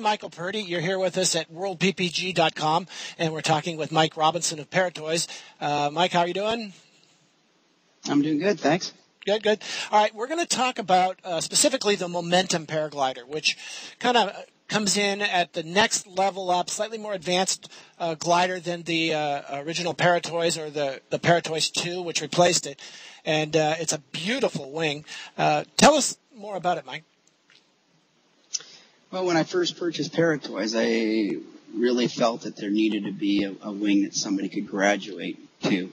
Michael Purdy. You're here with us at worldppg.com, and we're talking with Mike Robinson of Paratoys. Mike, how are you doing? I'm doing good, thanks. Good, good. All right, we're going to talk about specifically the Momentum paraglider, which kind of comes in at the next level up, slightly more advanced glider than the original Paratoys or the Paratoys 2, which replaced it. And it's a beautiful wing. Tell us more about it, Mike. Well, when I first purchased Paratoys, I really felt that there needed to be a wing that somebody could graduate to.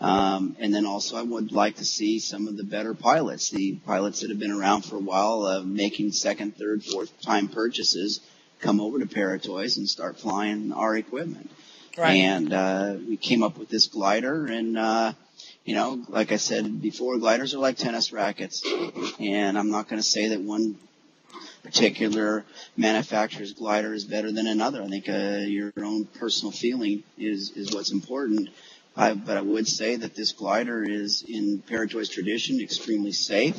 And then also I would like to see some of the better pilots, the pilots that have been around for a while, making second, third, fourth time purchases, come over to Paratoys and start flying our equipment. Right. And we came up with this glider, and like I said before, gliders are like tennis rackets. And I'm not going to say that one particular manufacturer's glider is better than another. I think your own personal feeling is what's important. But I would say that this glider is, in Paratoys tradition, extremely safe.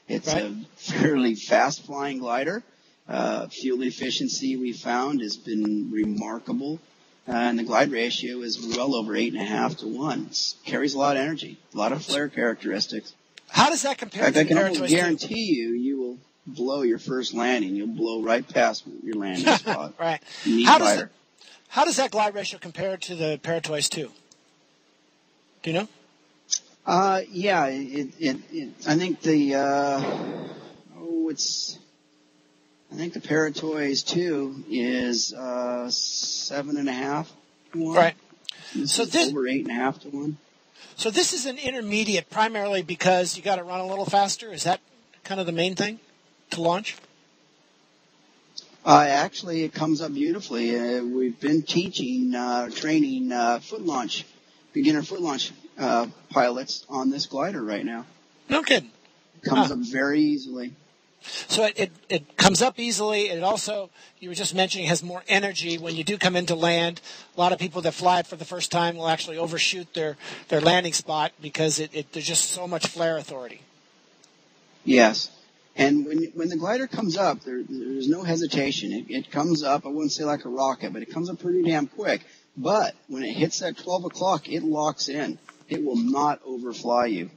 It's right. a fairly fast-flying glider. Fuel efficiency, we found, has been remarkable. And the glide ratio is well over 8.5 to 1. It carries a lot of energy, a lot of flare characteristics. How does that compare in fact, to the I can Paratoys almost guarantee you will blow your first landing. You'll blow right past your landing spot. Right. Neat How glider. does that glide ratio compare to the Paratoys 2? Do you know? Yeah, I think I think the Paratoys 2 is 7.5 to 1. Right. So this over 8.5 to 1. So this is an intermediate primarily because you got to run a little faster. Is that kind of the main thing to launch? Actually, it comes up beautifully. We've been training beginner foot launch pilots on this glider right now. No kidding. It comes up very easily. So it comes up easily. It also, you were just mentioning, has more energy when you do come into land. A lot of people that fly it for the first time will actually overshoot their landing spot because there's just so much flare authority. Yes. And when the glider comes up, there's no hesitation. It comes up, I wouldn't say like a rocket, but it comes up pretty damn quick. But when it hits that 12 o'clock, it locks in. It will not overfly you.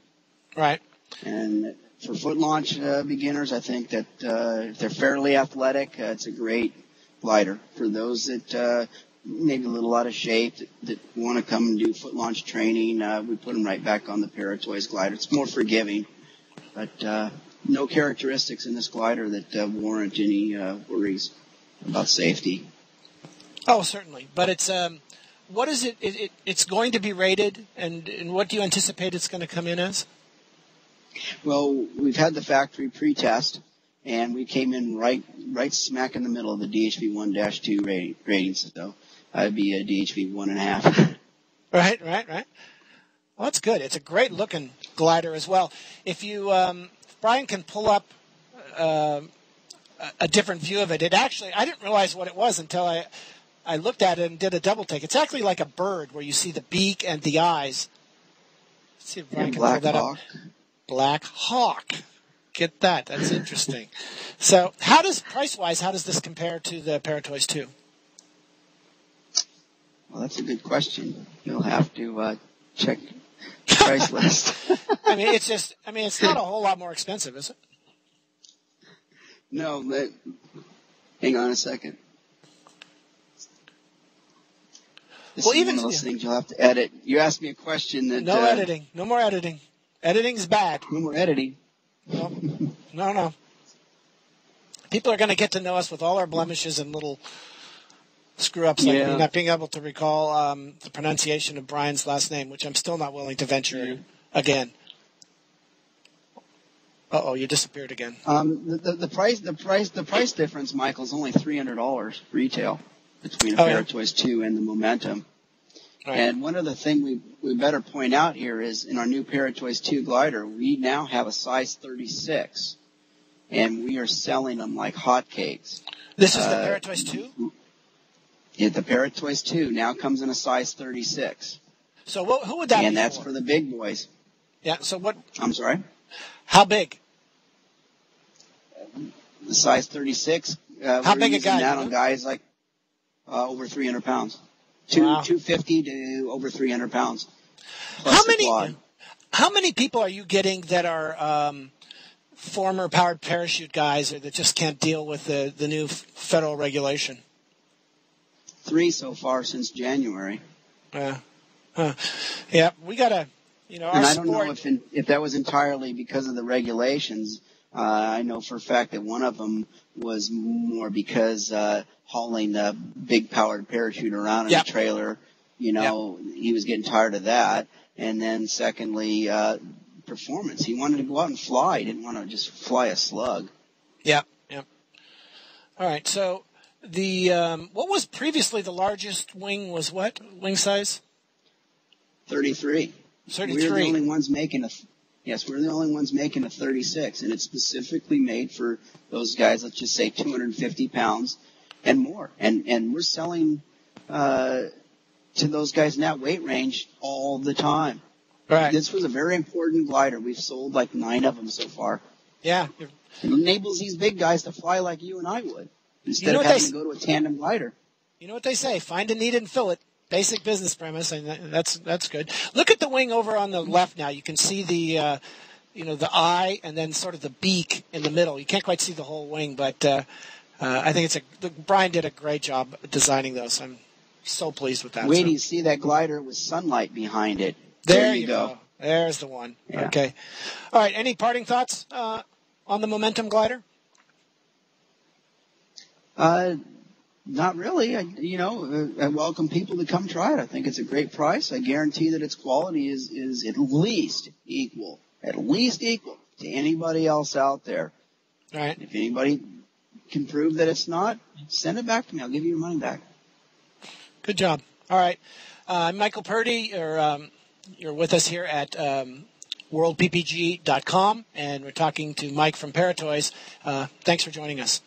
Right. And for foot launch beginners, I think that if they're fairly athletic, it's a great glider. For those that maybe a little out of shape, that want to come and do foot launch training, we put them right back on the Paratoys glider. It's more forgiving, but no characteristics in this glider that warrant any worries about safety. Oh, certainly. But it's what is it? It's going to be rated, and what do you anticipate it's going to come in as? Well, we've had the factory pre-test, and we came in right smack in the middle of the DHV 1-2 ratings. So I'd be a DHV 1.5. Right. Well, that's good. It's a great looking glider as well. If you, Brian can pull up a different view of it. It actually, I didn't realize what it was until I looked at it and did a double take. It's actually like a bird where you see the beak and the eyes. Let's see if Brian can pull that up. Black Hawk. Get that. That's interesting. So price-wise, how does this compare to the Paratoys 2? Well, that's a good question. You'll have to check the price list. It's not a whole lot more expensive, is it? No, but hang on a second. This is one of those things you'll have to edit. You asked me a question that... No editing. No more editing. Editing's bad. No more editing. No. People are going to get to know us with all our blemishes and little screw-ups like me not being able to recall the pronunciation of Brian's last name, which I'm still not willing to venture again. Uh-oh, you disappeared again. The price difference, Michael, is only $300 retail between the Paratoys 2 and the Momentum. Right. And one other thing we better point out here is in our new Paratoys 2 glider, we now have a size 36, and we are selling them like hotcakes. This is the Paratoys 2? Yeah, the Paratoys 2 now comes in a size 36. So who would that be And that's for the big boys. Yeah, so what? I'm sorry? How big? The size 36 How we're big a using guy? that on guys like over 300 pounds. Wow. 250 to over 300 pounds. Plus How the many? quad. How many people are you getting that are former powered parachute guys or that just can't deal with the new federal regulation? 3 so far since January. Yeah, we gotta, our And I don't sport. know if that was entirely because of the regulations. I know for a fact that one of them was more because hauling the big powered parachute around in a trailer, he was getting tired of that. And then secondly, performance. He wanted to go out and fly. He didn't want to just fly a slug. Yeah. All right. So the what was previously the largest wing was what wing size? 33. 33. We're the only ones making we're the only ones making a 36, and it's specifically made for those guys. Let's just say 250 pounds and more. And we're selling to those guys in that weight range all the time. Right. This was a very important glider. We've sold like 9 of them so far. Yeah. It enables these big guys to fly like you and I would instead of having to go to a tandem glider. You know what they say? Find a need and fill it. Basic business premise, and that's good. Look at the wing over on the left now. You can see the the eye and then sort of the beak in the middle. You can't quite see the whole wing, but I think Brian did a great job designing those. I'm so pleased with that. Wait till you see that glider with sunlight behind it. There you go. There's the one. Yeah. Okay. All right. Any parting thoughts on the Momentum glider? Not really. I welcome people to come try it. I think it's a great price. I guarantee that its quality is at least equal to anybody else out there. All right. If anybody can prove that it's not, send it back to me. I'll give you your money back. Good job. All right. Michael Purdy, you're with us here at worldppg.com, and we're talking to Mike from Paratoys. Thanks for joining us.